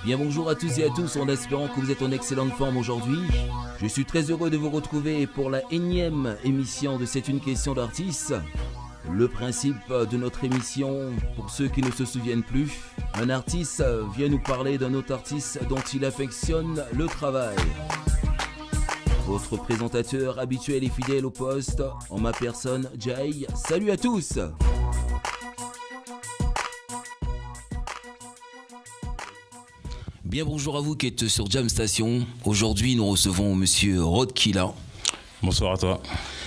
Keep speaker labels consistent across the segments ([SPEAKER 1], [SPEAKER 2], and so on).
[SPEAKER 1] Bien bonjour à tous et à tous, en espérant que vous êtes en excellente forme aujourd'hui. Je suis très heureux de vous retrouver pour la énième émission de C'est une question d'artiste. Le principe de notre émission, pour ceux qui ne se souviennent plus, un artiste vient nous parler d'un autre artiste dont il affectionne le travail. Votre présentateur habituel et fidèle au poste, en ma personne, Jay. Salut à tous! Bien bonjour à vous qui êtes sur Jam Station. Aujourd'hui, nous recevons monsieur Rodkilla.
[SPEAKER 2] Bonsoir à toi.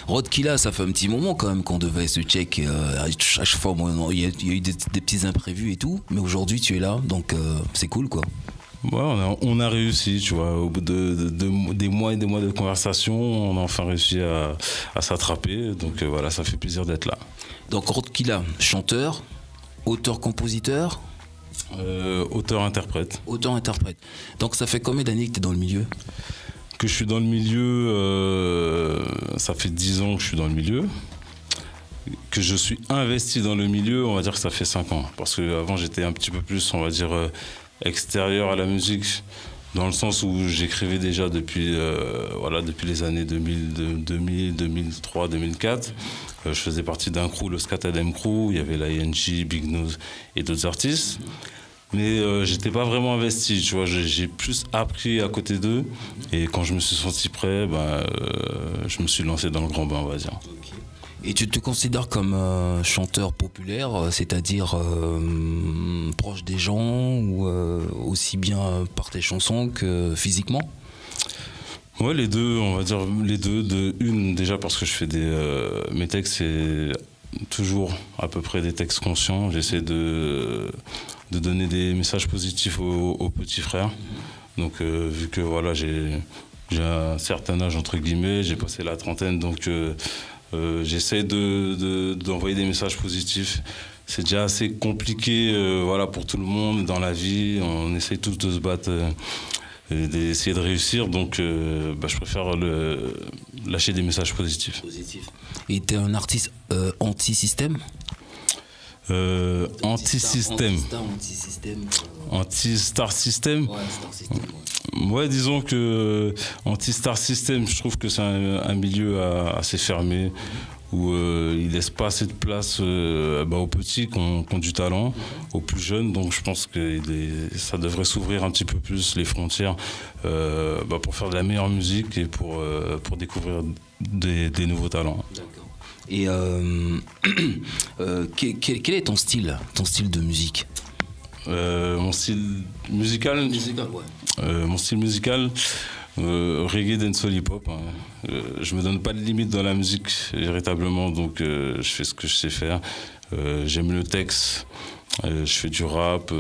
[SPEAKER 1] Rodkilla, ça fait un petit moment quand même qu'on devait se check. À chaque fois, il y a eu des petits imprévus et tout. Mais aujourd'hui, tu es là, donc c'est cool quoi.
[SPEAKER 2] Ouais, on a réussi, tu vois. Au bout des mois et des mois de conversation, on a enfin réussi à s'attraper. Donc voilà, ça fait plaisir d'être là.
[SPEAKER 1] Donc Rodkilla, chanteur, auteur-compositeur.
[SPEAKER 2] Auteur-interprète.
[SPEAKER 1] Auteur-interprète. Donc ça fait combien d'années que tu es dans le milieu ?
[SPEAKER 2] Que je suis dans le milieu, ça fait 10 ans que je suis dans le milieu. Que je suis investi dans le milieu, on va dire que ça fait 5 ans. Parce qu'avant j'étais un petit peu plus, on va dire, extérieur à la musique. Dans le sens où j'écrivais déjà depuis les années 2000, 2003, 2004. Je faisais partie d'un crew, le Scatadem Crew. Il y avait la ING, Big Nose et d'autres artistes. Mais j'étais pas vraiment investi, tu vois. J'ai plus appris à côté d'eux. Et quand je me suis senti prêt, je me suis lancé dans le grand bain, on va dire.
[SPEAKER 1] Et tu te considères comme chanteur populaire, c'est-à-dire proche des gens, ou aussi bien par tes chansons que physiquement ?
[SPEAKER 2] Ouais, les deux, on va dire les deux. Déjà parce que je fais mes textes, c'est toujours à peu près des textes conscients. J'essaie de donner des messages positifs aux petits frères. Donc vu que voilà, j'ai un certain âge entre guillemets, j'ai passé la trentaine, donc j'essaie d'envoyer des messages positifs. C'est déjà assez compliqué pour tout le monde dans la vie. On essaie tous de se battre et d'essayer de réussir. Donc je préfère lâcher des messages positifs.
[SPEAKER 1] Et tu es un artiste anti-système ?
[SPEAKER 2] Anti-système. Anti-star system.
[SPEAKER 1] Ouais, star system.
[SPEAKER 2] Ouais, disons que anti-star system, je trouve que c'est un milieu assez fermé où il laisse pas assez de place aux petits qui ont du talent, aux plus jeunes. Donc je pense que ça devrait s'ouvrir un petit peu plus les frontières pour faire de la meilleure musique et pour découvrir des nouveaux talents.
[SPEAKER 1] D'accord. Et quel est ton style de musique ?
[SPEAKER 2] Mon style musical,
[SPEAKER 1] ouais.
[SPEAKER 2] Mon style musical, reggae, dancehall, hip-hop. Hein. Je me donne pas de limite dans la musique véritablement, donc je fais ce que je sais faire. J'aime le texte, je fais du rap,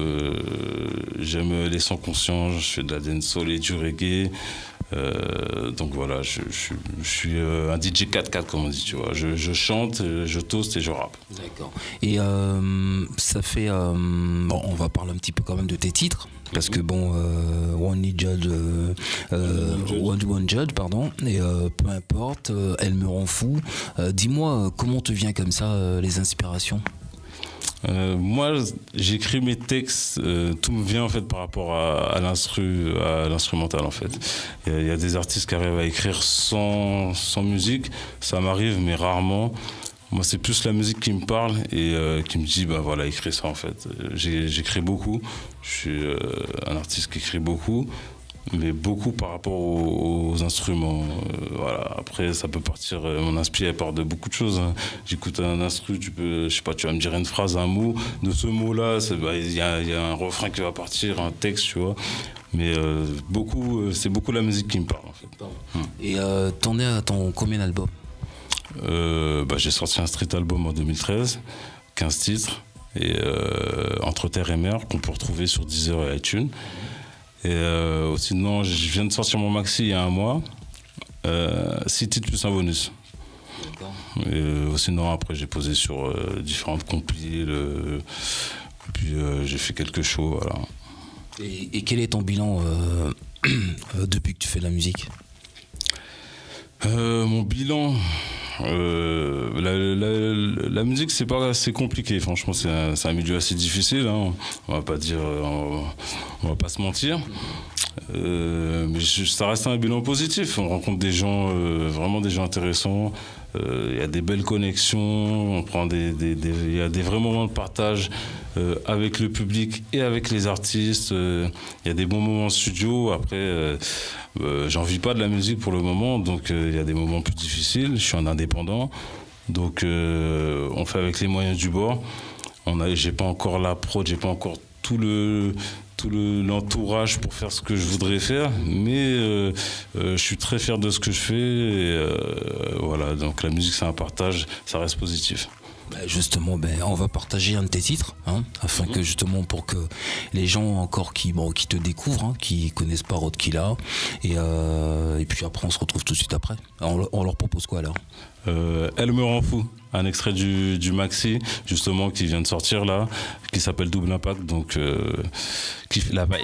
[SPEAKER 2] j'aime les sons conscients, je fais de la dancehall et du reggae. Donc voilà, je suis un DJ 4x4 comme on dit, tu vois. Je chante, je toast et je rappe.
[SPEAKER 1] D'accord. Et ça fait... on va parler un petit peu quand même de tes titres. Parce que One Judge, pardon, et peu importe, elle me rend fou. Dis-moi, comment te vient comme ça les inspirations ?
[SPEAKER 2] Moi, j'écris mes textes, tout me vient en fait par rapport à l'instrumental en fait. Il y a des artistes qui arrivent à écrire sans musique, ça m'arrive mais rarement. Moi, c'est plus la musique qui me parle et qui me dit, écris ça en fait. J'écris beaucoup, je suis un artiste qui écrit beaucoup, mais beaucoup par rapport aux instruments. Après, ça peut partir, mon inspire part de beaucoup de choses. Hein. J'écoute un instru, tu vas me dire une phrase, un mot. De ce mot-là, il y a un refrain qui va partir, un texte, tu vois. Mais c'est beaucoup la musique qui me parle en fait.
[SPEAKER 1] Et t'en es à ton combien d'albums ?
[SPEAKER 2] J'ai sorti un street album en 2013, 15 titres, et Entre terre et mer, qu'on peut retrouver sur Deezer et iTunes. Et sinon, je viens de sortir mon maxi il y a un mois, 6 titres plus un bonus. Et sinon, après, j'ai posé sur différentes complis, puis j'ai fait quelques shows, voilà.
[SPEAKER 1] Et quel est ton bilan depuis que tu fais de la musique ?
[SPEAKER 2] Mon bilan, La musique, c'est compliqué. Franchement, c'est un milieu assez difficile. Hein. On va pas dire, on va pas se mentir. Mais ça reste un bilan positif. On rencontre des gens, vraiment des gens intéressants. Il y a des belles connexions. On prend il y a des vrais moments de partage avec le public et avec les artistes. Il y a des bons moments en studio. Après, j'en vis pas de la musique pour le moment, donc il y a des moments plus difficiles. Je suis un indépendant, donc on fait avec les moyens du bord. J'ai pas encore la prod, j'ai pas encore tout l'entourage pour faire ce que je voudrais faire, mais je suis très fier de ce que je fais. Et, voilà, donc la musique c'est un partage, ça reste positif.
[SPEAKER 3] Justement, on va partager un de tes titres, afin que justement pour que les gens encore qui te découvrent, qui connaissent pas Rotkilla, et puis après on se retrouve tout de suite après. On leur propose quoi alors?
[SPEAKER 2] Elle me rend fou, un extrait du maxi justement qui vient de sortir là, qui s'appelle Double Impact, donc kiffe la vibes.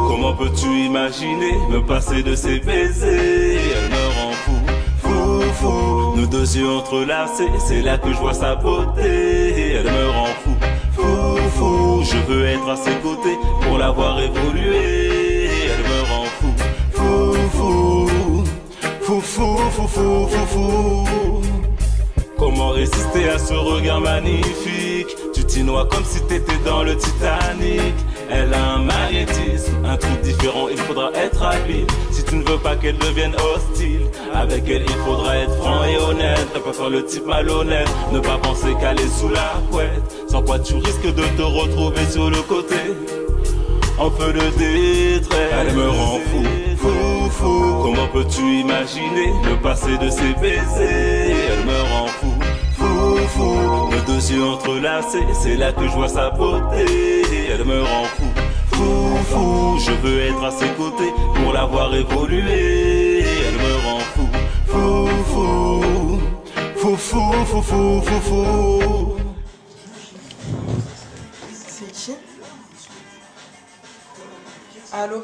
[SPEAKER 4] Comment peux-tu imaginer me passer de ces baisers? Elle me rend fou, fou, fou. Nous deux yeux entrelacés, c'est là que je vois sa beauté. Elle me rend fou, fou, fou. Je veux être à ses côtés pour la voir évoluer. Elle me rend fou, fou, fou. Fou, fou, fou, fou, fou, fou. Comment résister à ce regard magnifique? Tu t'y noies comme si t'étais dans le Titanic. Elle a un magnétisme, un truc différent, il faudra être habile. Si tu ne veux pas qu'elle devienne hostile, avec elle il faudra être franc et honnête. Ne pas faire le type malhonnête, ne pas penser qu'elle est sous la couette. Sans quoi tu risques de te retrouver sur le côté, en feu de détresse. Elle me rend fou, fou, fou. Comment peux-tu imaginer me passer de ses baisers? Elle me rend fou, fou, fou. Nos deux yeux entrelacés, c'est là que je vois sa beauté. Elle me rend fou, fou, fou. Je veux être à ses côtés pour la voir évoluer. Elle me rend fou, fou, fou. Fou, fou, fou, fou, fou, fou.
[SPEAKER 5] C'est qui? Allô?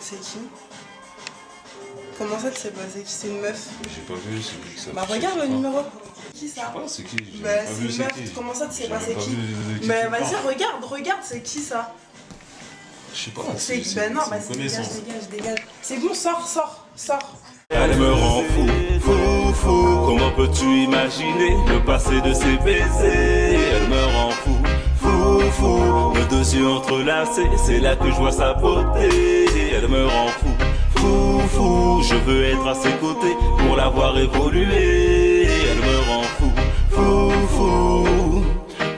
[SPEAKER 5] C'est qui? Comment ça tu sais pas c'est qui? C'est une meuf?
[SPEAKER 2] J'ai pas vu, c'est qui ça?
[SPEAKER 5] Bah regarde le numéro. Qui ça?
[SPEAKER 2] Je sais pas, c'est qui?
[SPEAKER 5] Bah c'est une meuf, comment ça tu sais pas c'est qui? Bah vas-y regarde, c'est qui ça?
[SPEAKER 2] Je sais pas.
[SPEAKER 5] Bah non, bah c'est dégage. C'est bon, sors.
[SPEAKER 4] Elle me rend fou, fou, fou. Comment peux-tu imaginer me passer de ses baisers? Elle me rend fou, fou, fou. Nos deux yeux entrelacés, c'est là que je vois sa beauté. Elle me rend fou, fou, fou. Je veux être à ses côtés pour la voir évoluer. Elle me rend fou, fou, fou.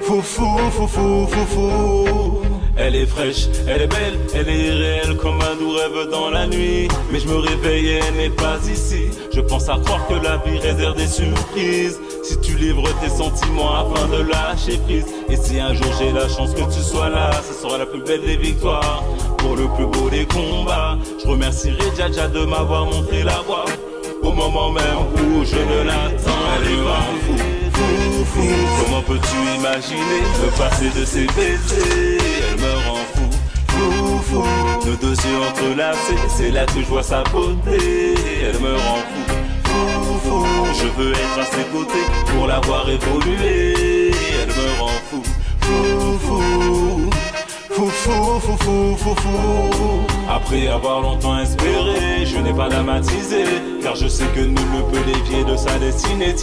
[SPEAKER 4] Fou, fou, fou, fou, fou, fou. Elle est fraîche, elle est belle, elle est réelle comme un doux rêve dans la nuit. Mais je me réveille et elle n'est pas ici. Je pense à croire que la vie réserve des surprises. Si tu livres tes sentiments afin de lâcher prise. Et si un jour j'ai la chance que tu sois là, ce sera la plus belle des victoires, pour le plus beau des combats. Je remercierai Dja de m'avoir montré la voie au moment même où je ne l'attends. Elle est pas fou, fou, fou. Comment peux-tu imaginer me passer de ses baisers? Elle me rend fou, fou, fou. Nos deux yeux entrelacés, c'est là que je vois sa beauté. Elle me rend fou, fou, fou. Je veux être à ses côtés pour la voir évoluer. Elle me rend fou, fou, fou. Fou, fou, fou, fou, fou, fou. Après avoir longtemps espéré, je n'ai pas dramatisé, car je sais que nul ne peut dévier de sa destinée.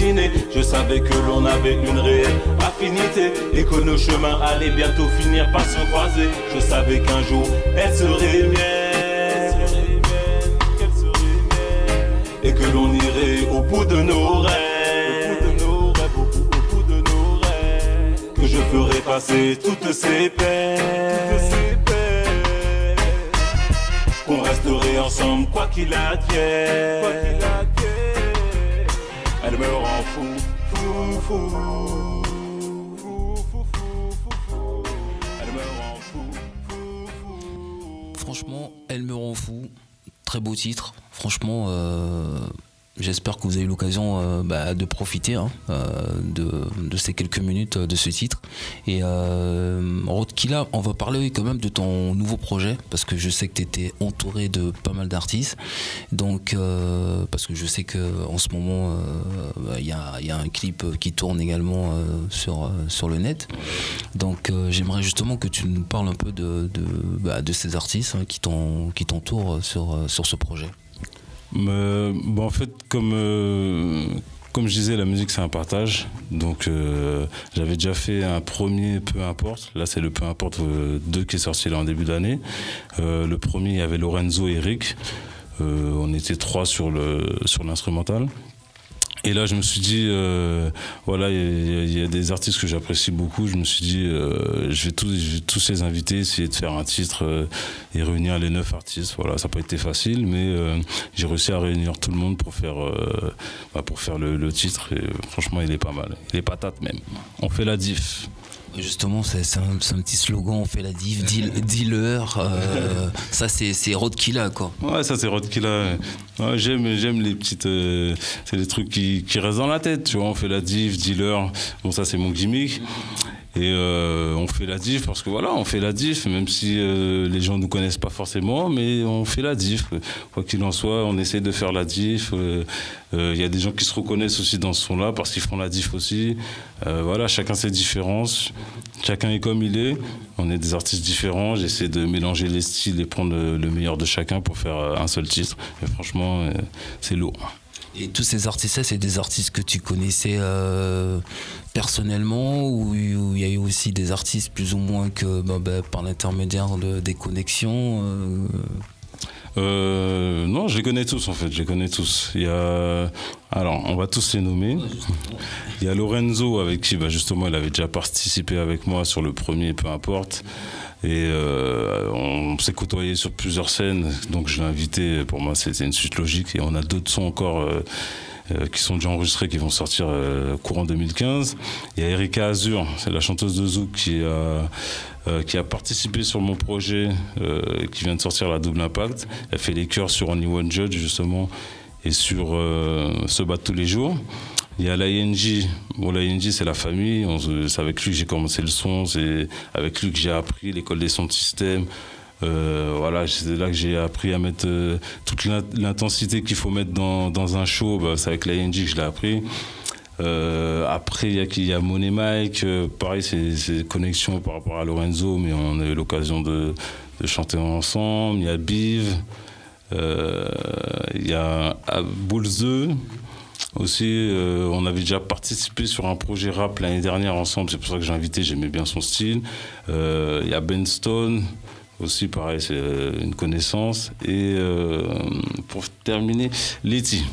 [SPEAKER 4] Je savais que l'on avait une réelle affinité et que nos chemins allaient bientôt finir par se croiser. Je savais qu'un jour elle serait mienne, et que l'on irait au bout de nos rêves, que je ferais passer toutes ces peines, qu'on resterait ensemble quoi qu'il advienne. Elle me rend fou, fou, fou. Elle me rend fou, fou, fou.
[SPEAKER 3] Franchement, elle me rend fou. Très beau titre. Franchement, J'espère que vous avez eu l'occasion de profiter de ces quelques minutes de ce titre. Et Rotkilla, on va parler quand même de ton nouveau projet, parce que je sais que tu étais entouré de pas mal d'artistes. Donc, parce que je sais qu'en ce moment, il y a un clip qui tourne également sur le net. Donc, j'aimerais justement que tu nous parles un peu de ces artistes qui t'entourent sur ce projet.
[SPEAKER 2] En fait, comme je disais, la musique c'est un partage. Donc j'avais déjà fait un premier Peu importe. Là c'est le Peu importe 2 qui est sorti là en début d'année. Le premier, il y avait Lorenzo et Eric. On était 3 sur l'instrumental. Et là, je me suis dit, voilà, il y a des artistes que j'apprécie beaucoup. Je me suis dit, je vais tous les inviter, essayer de faire un titre et réunir les 9 artistes. Voilà, ça n'a pas été facile, mais j'ai réussi à réunir tout le monde pour faire le titre. Et franchement, il est pas mal. Il est patate même. On fait la diff.
[SPEAKER 3] Justement, c'est un petit slogan, on fait la diff, dealer, ça c'est Rotkilla quoi.
[SPEAKER 2] Ouais, ça c'est Rotkilla. Ouais, j'aime les petites, c'est des trucs qui restent dans la tête, tu vois, on fait la diff, dealer, bon ça c'est mon gimmick. Et on fait la diff parce que voilà, on fait la diff, même si les gens ne nous connaissent pas forcément, mais on fait la diff. Quoi qu'il en soit, on essaie de faire la diff. Y a des gens qui se reconnaissent aussi dans ce son-là parce qu'ils font la diff aussi. Voilà, chacun ses différences, chacun est comme il est. On est des artistes différents, j'essaie de mélanger les styles et prendre le meilleur de chacun pour faire un seul titre. Et franchement, c'est lourd.
[SPEAKER 3] Et tous ces artistes-là, c'est des artistes que tu connaissais personnellement ou il y a eu aussi des artistes plus ou moins que par l'intermédiaire des connexions
[SPEAKER 2] Non, je les connais tous en fait, je les connais tous. Alors, on va tous les nommer. Il y a Lorenzo avec qui justement il avait déjà participé avec moi sur le premier Peu importe. Et on s'est côtoyé sur plusieurs scènes, donc je l'ai invité, pour moi c'était une suite logique. Et on a d'autres sons encore qui sont déjà enregistrés, qui vont sortir courant 2015. Il y a Erika Azur, c'est la chanteuse de Zouk qui a participé sur mon projet, qui vient de sortir la Double Impact. Elle fait les chœurs sur Only One Judge justement, et sur Se battre tous les jours. Il y a l'ING. Bon, l'ING, c'est la famille. C'est avec lui que j'ai commencé le son. C'est avec lui que j'ai appris l'école des sons de système. Voilà, c'est là que j'ai appris à mettre toute l'intensité qu'il faut mettre dans un show. C'est avec l'ING que je l'ai appris. Après, il y a Monet Mike. Pareil, c'est connexion par rapport à Lorenzo, mais on a eu l'occasion de chanter ensemble. Il y a Biv. Il y a Bulls 2. Aussi, on avait déjà participé sur un projet rap l'année dernière ensemble, c'est pour ça que j'ai invité, j'aimais bien son style. Il y a Ben Stone, aussi pareil, c'est une connaissance. Et pour terminer, Letty.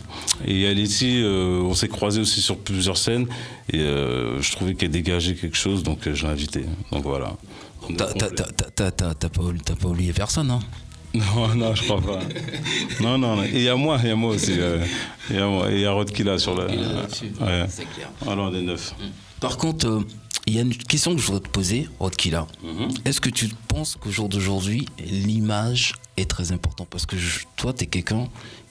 [SPEAKER 2] Et il y a Letty, on s'est croisés aussi sur plusieurs scènes, et je trouvais qu'elle dégageait quelque chose, donc je l'ai invité. Donc voilà.
[SPEAKER 3] T'as pas oublié personne, hein?
[SPEAKER 2] Non, je crois pas. Non. Et il y a moi aussi. Il y a Rotkilla sur la. Ouais.
[SPEAKER 3] C'est clair.
[SPEAKER 2] Alors, on est 9.
[SPEAKER 3] Par contre, il y a une question que je voudrais te poser, Rotkilla. Est-ce que tu penses qu'au jour d'aujourd'hui, l'image est très importante? Parce que toi, tu es quelqu'un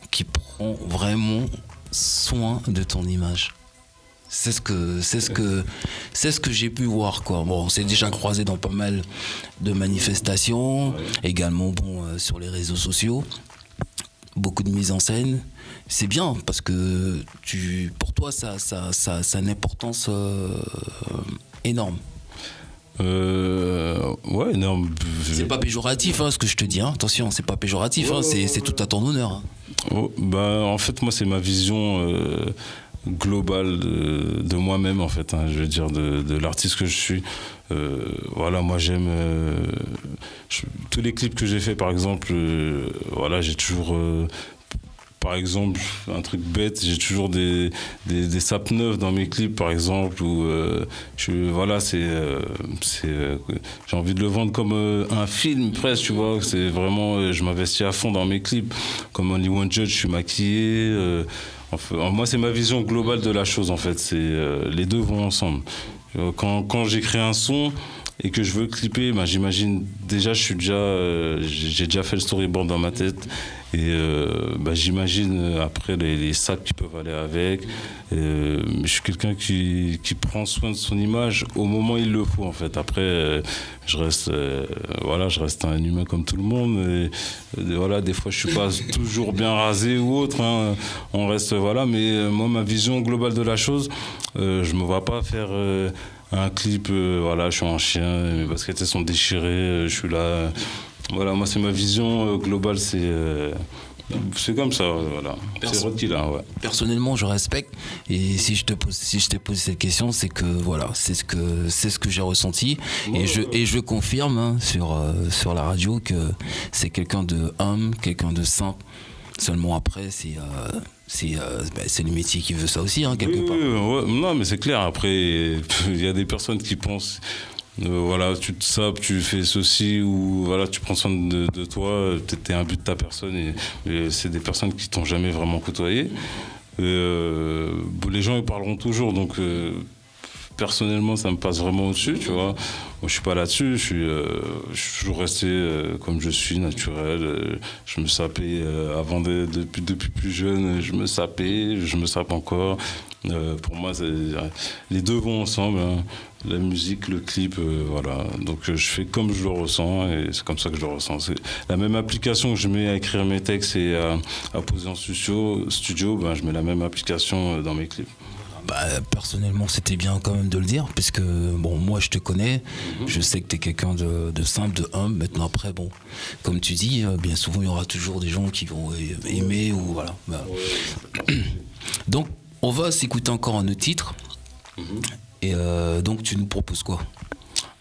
[SPEAKER 3] qui prend vraiment soin de ton image. C'est ce que j'ai pu voir, quoi. Bon, on s'est déjà croisé dans pas mal de manifestations, également sur les réseaux sociaux, beaucoup de mise en scène. C'est bien parce que pour toi ça a une importance énorme.
[SPEAKER 2] Ouais, énorme.
[SPEAKER 3] C'est pas péjoratif, ce que je te dis. Attention, c'est pas péjoratif. C'est tout à ton honneur.
[SPEAKER 2] Oh, en fait, moi, c'est ma vision globale de moi-même, en fait. Je veux dire, de l'artiste que je suis. Voilà, moi, j'aime tous les clips que j'ai fait, par exemple. Voilà, j'ai toujours. Par exemple, un truc bête, j'ai toujours des sapes neuves dans mes clips, par exemple, où voilà, j'ai envie de le vendre comme un film presque, tu vois. C'est vraiment, je m'investis à fond dans mes clips. Comme Only One Judge, je suis maquillé. Enfin, moi, c'est ma vision globale de la chose, en fait. Les deux vont ensemble. Quand j'écris un son et que je veux clipper, j'imagine déjà, j'ai déjà fait le storyboard dans ma tête. Et j'imagine après les sacs qui peuvent aller avec. Je suis quelqu'un qui prend soin de son image au moment où il le faut en fait. Après, je reste un humain comme tout le monde. Et voilà, des fois je suis pas toujours bien rasé ou autre. Hein. On reste mais moi ma vision globale de la chose, je me vois pas faire un clip. Je suis en chien, mes baskets sont déchirées, je suis là. Voilà, moi c'est ma vision globale, c'est comme ça, voilà. C'est Rod qui l'a, ouais.
[SPEAKER 3] Personnellement, je respecte. Et si je t'ai posé cette question, c'est que voilà, c'est ce que j'ai ressenti. Et je confirme sur la radio que c'est quelqu'un de humble, quelqu'un de simple. Seulement après, c'est le métier qui veut ça aussi, quelque part.
[SPEAKER 2] Non, mais c'est clair. Après, il y a des personnes qui pensent. Tu te sapes, tu fais ceci, ou tu prends soin de toi, t'es un but de ta personne, et c'est des personnes qui t'ont jamais vraiment côtoyé. Les gens ils parleront toujours, donc personnellement ça me passe vraiment au-dessus, tu vois. Moi je suis pas là-dessus, je suis toujours resté comme je suis, naturel. Je me sapais avant depuis plus jeune, je me sape encore. Pour moi les deux vont ensemble, hein. La musique, le clip, donc je fais comme je le ressens, et c'est comme ça que je le ressens. C'est la même application que je mets à écrire mes textes et à poser en studio, je mets la même application dans mes clips.
[SPEAKER 3] Personnellement, c'était bien quand même de le dire, puisque moi je te connais, je sais que tu es quelqu'un de simple, de humble. Maintenant après, comme tu dis, bien souvent il y aura toujours des gens qui vont aimer ou voilà. Donc on va s'écouter encore un autre titre. Et donc tu nous proposes quoi?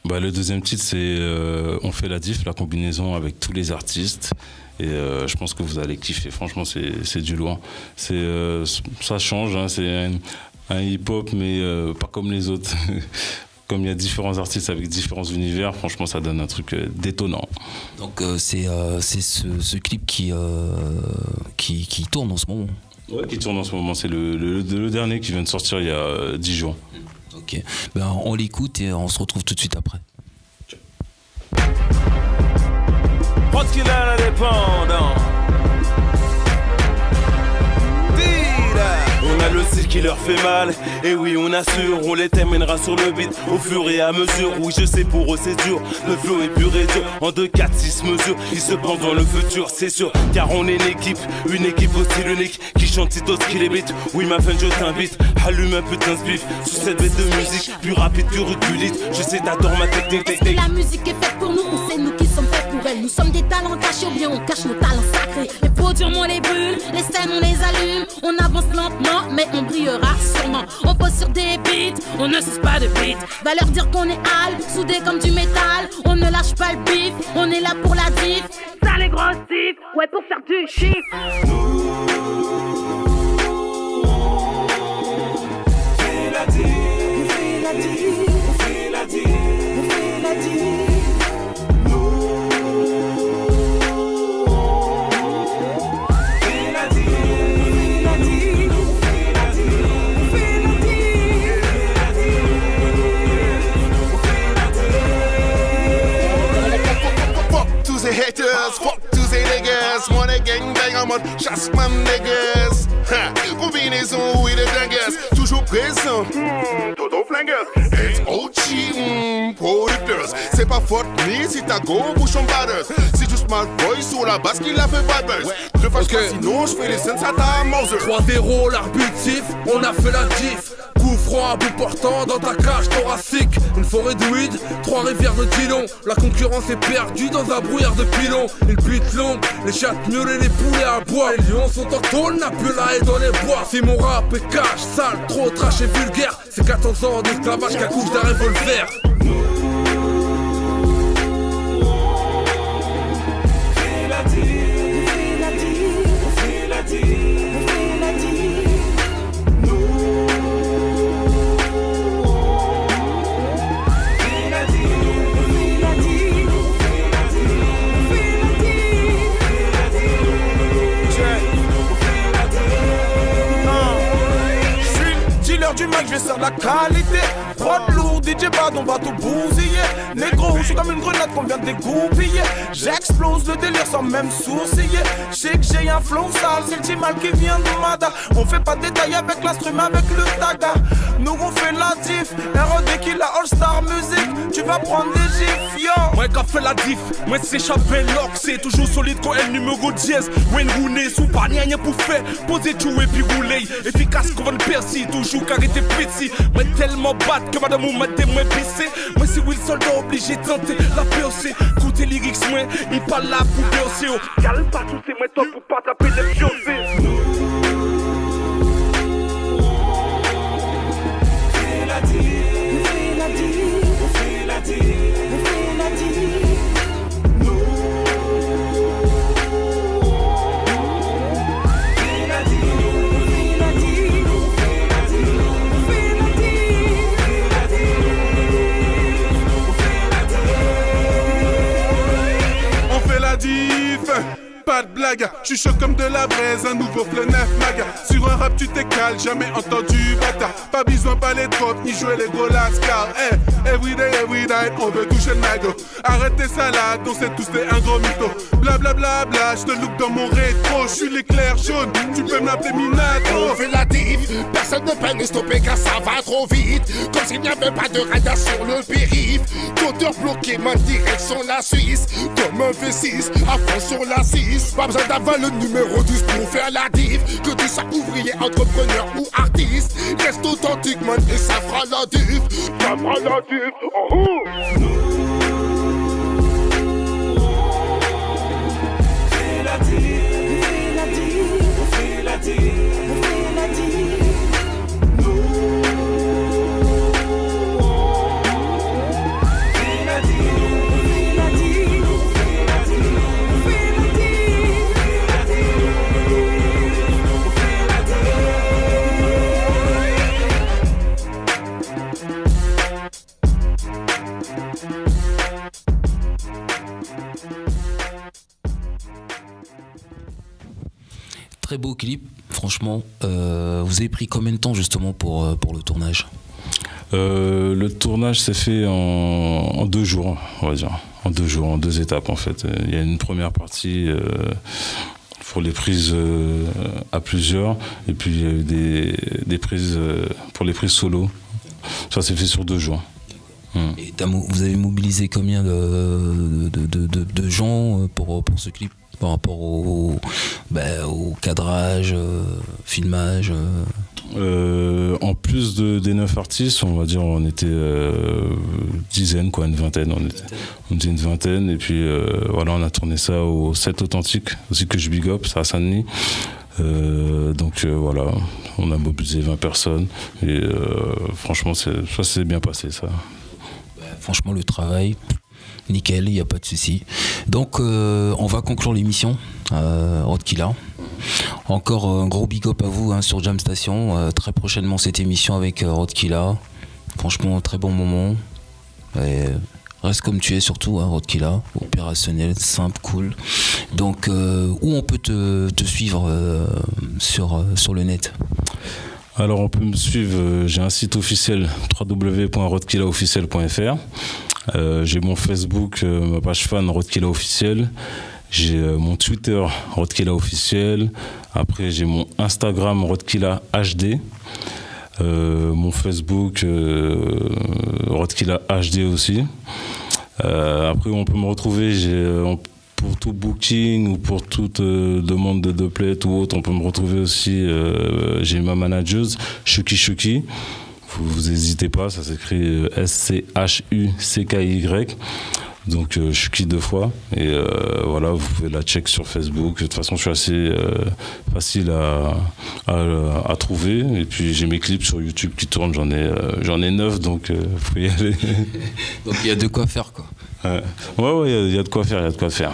[SPEAKER 2] Le deuxième titre, c'est On fait la diff, la combinaison avec tous les artistes. Et je pense que vous allez kiffer. Franchement, c'est du loin. Ça change, hein, c'est un hip-hop, mais pas comme les autres. Comme il y a différents artistes avec différents univers, franchement, ça donne un truc détonnant.
[SPEAKER 3] Donc c'est ce clip qui tourne en ce moment.
[SPEAKER 2] Ouais, qui tourne en ce moment. C'est le dernier qui vient de sortir il y a 10 jours.
[SPEAKER 3] Ok, on l'écoute et on se retrouve tout de suite après.
[SPEAKER 4] On a le style qui leur fait mal, et oui on assure, on les terminera sur le beat au fur et à mesure. Oui je sais pour eux c'est dur, le flow est pur et dur. En 2, 4, 6 mesures, ils se pensent dans le futur, c'est sûr. Car on est une équipe au style unique, qui chante Titos qui les beat. Oui ma fan je t'invite, allume un putain de spiff sous cette bête de musique, plus rapide que Rudulite. Je sais t'adores ma technique.
[SPEAKER 6] Parce que la musique est faite pour nous, ou c'est nous qui sommes faits pour elle. Nous sommes des talents cachés, ou bien on cache nos talents sacrés. Les produire on les brûle, les scènes on les allume. On avance lentement mais on brillera sûrement. On pose sur des beats, on ne cesse pas de beat. Va leur dire qu'on est hal, soudés comme du métal. On ne lâche pas le bif, on est là pour la diff. Ça les grosses diff, ouais pour faire du chiffre.
[SPEAKER 4] Fais la diff, fais la diff, fais la diff, fais la diff.
[SPEAKER 7] Haters, fuck tous ces niggas. Moi les gangbang en mode chasse ma niggas. Combinaison oui les dingues, toujours présent. Toto flingueurs, it's OG, producteurs. C'est pas faute ni si t'as go bouchon batters. C'est juste mal boy sur la basse qui l'a fait bad buzz. Je fâche pas sinon je fais les scènes ça t'a Mauser.
[SPEAKER 8] 3-0 l'arbitre, on a fait la diff. Coup franc à bout portant dans ta cage thoracique. Une forêt de weed, 3 rivières de Dillon. La concurrence est perdue dans un brouillard de pilon. Une bite longue, les chattes murées, les poulets à bois. Les lions sont en tôle, n'a plus la haie dans les bois. Si mon rap est cash, sale, trop trash et vulgaire, c'est 14 ans d'esclavage qu'à couche d'un revolver.
[SPEAKER 4] Fais la diff, fais la diff, fais la diff.
[SPEAKER 9] Du Mac, je vais faire de la qualité. Prod lourd, DJ Bad, on va tout bousiller. Négro, Je suis comme une grenade qu'on vient de dégoupiller. J'explose le délire sans même sourciller. Je sais que j'ai un flow sale, c'est le Timal qui vient de Mada. On fait pas de détails avec l'instrument, avec le taga. Nous on fait la diff, R.O.D. qui la All-Star Music. Tu vas prendre des gifs, yo.
[SPEAKER 8] Moi qu'a fait la diff, moi c'est Chapelle Lock, c'est toujours solide quand elle numéro 10. When roulé, sous pas rien pour faire, poser tout et puis rouler. Efficace comme un persil, toujours carré t'es petit. Moi tellement batte que madame ou madame moi pissé. Moi c'est Will Soldat obligé de tenter la POC. Côté lyrics, moi, il parle là pour POC. Calme pas tous ces moi top pour pas taper les POC.
[SPEAKER 7] Pas de blague, je suis chaud comme de la braise, un nouveau flow 9 mag. Sur un rap tu t'écales, jamais entendu bâtard. Pas besoin pas les tropes, ni jouer les golas car every day, every night, on veut toucher le mago. Arrête tes salades, on sait tous t'es un gros mytho. Blablabla, bla, je te look dans mon rétro. Je suis l'éclair jaune, tu peux m'appeler Minato.
[SPEAKER 10] On fait la diff, personne ne peut nous stopper car ça va trop vite. Comme s'il n'y avait pas de radar sur le périph'. Compteur bloqué, main direction la Suisse. Comme un V6, à fond sur la 6. Pas besoin d'avoir le numéro 10 pour faire la diff. Que tu sois ouvrier, entrepreneur ou artiste. Reste authentique, man, et ça fera la diff. Ça fera la diff, oh oh.
[SPEAKER 4] Fais la diff, fais la diff, fais la diff, fais la diff.
[SPEAKER 3] Très beau clip, franchement. Vous avez pris combien de temps justement pour le tournage ?
[SPEAKER 2] Le tournage s'est fait en 2 jours, on va dire. En 2 jours, en 2 étapes en fait. Il y a une première partie pour les prises à plusieurs, et puis il y a eu des prises pour les prises solo. Ça s'est fait sur 2 jours.
[SPEAKER 3] Et vous avez mobilisé combien de gens pour ce clip par rapport au cadrage, filmage
[SPEAKER 2] En plus des 9 artistes, on va dire on était dizaine, quoi, une vingtaine. On était une vingtaine, et puis voilà, on a tourné ça au 7 Authentique, aussi que je big up, c'est à Saint-Denis. Donc voilà, on a mobilisé 20 personnes, et franchement ça s'est bien passé ça.
[SPEAKER 3] Franchement le travail, nickel, il n'y a pas de souci. Donc on va conclure l'émission, Rotkilla. Encore un gros big up à vous sur Jam Station. Très prochainement cette émission avec Rotkilla. Franchement très bon moment. Et reste comme tu es surtout, Rotkilla, opérationnel, simple, cool. Donc où on peut te suivre sur le net?
[SPEAKER 2] Alors on peut me suivre, j'ai un site officiel www.rodkillaofficiel.fr. J'ai mon Facebook, ma page fan Rotkilla Officiel. J'ai mon Twitter Rotkilla Officiel. Après j'ai mon Instagram Rotkilla HD. Mon Facebook Rotkilla HD aussi. Après on peut me retrouver, pour tout booking ou pour toute demande de dubplate ou autre, on peut me retrouver aussi. J'ai ma manageuse Shuki. Vous n'hésitez pas, ça s'écrit SCHUCKY. Donc Shuki 2 fois. Et voilà, vous pouvez la check sur Facebook. De toute façon, je suis assez facile à trouver. Et puis j'ai mes clips sur YouTube qui tournent. J'en ai 9, donc faut y aller.
[SPEAKER 3] Donc il y a de quoi faire, quoi.
[SPEAKER 2] Ouais, il y a de quoi faire,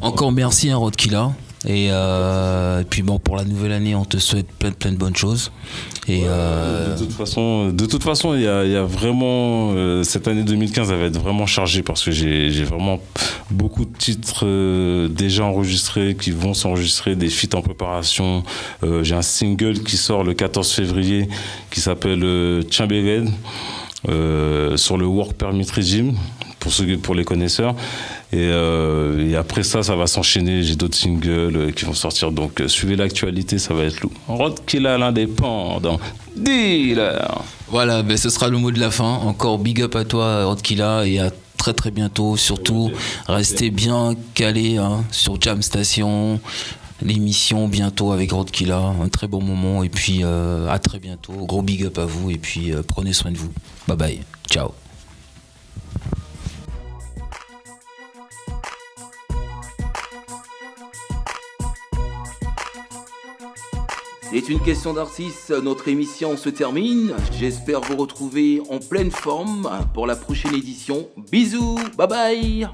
[SPEAKER 3] Encore merci Rotkilla. Et puis bon, pour la nouvelle année, on te souhaite plein de bonnes choses. Et
[SPEAKER 2] de toute façon, il y a vraiment cette année 2015, elle va être vraiment chargée parce que j'ai vraiment beaucoup de titres déjà enregistrés, qui vont s'enregistrer, des feats en préparation. J'ai un single qui sort le 14 février qui s'appelle Chambered sur le Work Permit Regime. pour les connaisseurs. Et après ça va s'enchaîner. J'ai d'autres singles qui vont sortir. Donc suivez l'actualité, ça va être lourd. Roadkilla l'indépendant, dealer.
[SPEAKER 3] Voilà, ce sera le mot de la fin. Encore big up à toi, Roadkilla, et à très très bientôt. Surtout, restez bien calés sur Jam Station. L'émission bientôt avec Roadkilla. Un très bon moment. Et puis à très bientôt. Gros big up à vous. Et puis prenez soin de vous. Bye bye. Ciao.
[SPEAKER 1] C'est une question d'artiste, notre émission se termine. J'espère vous retrouver en pleine forme pour la prochaine édition. Bisous, bye bye.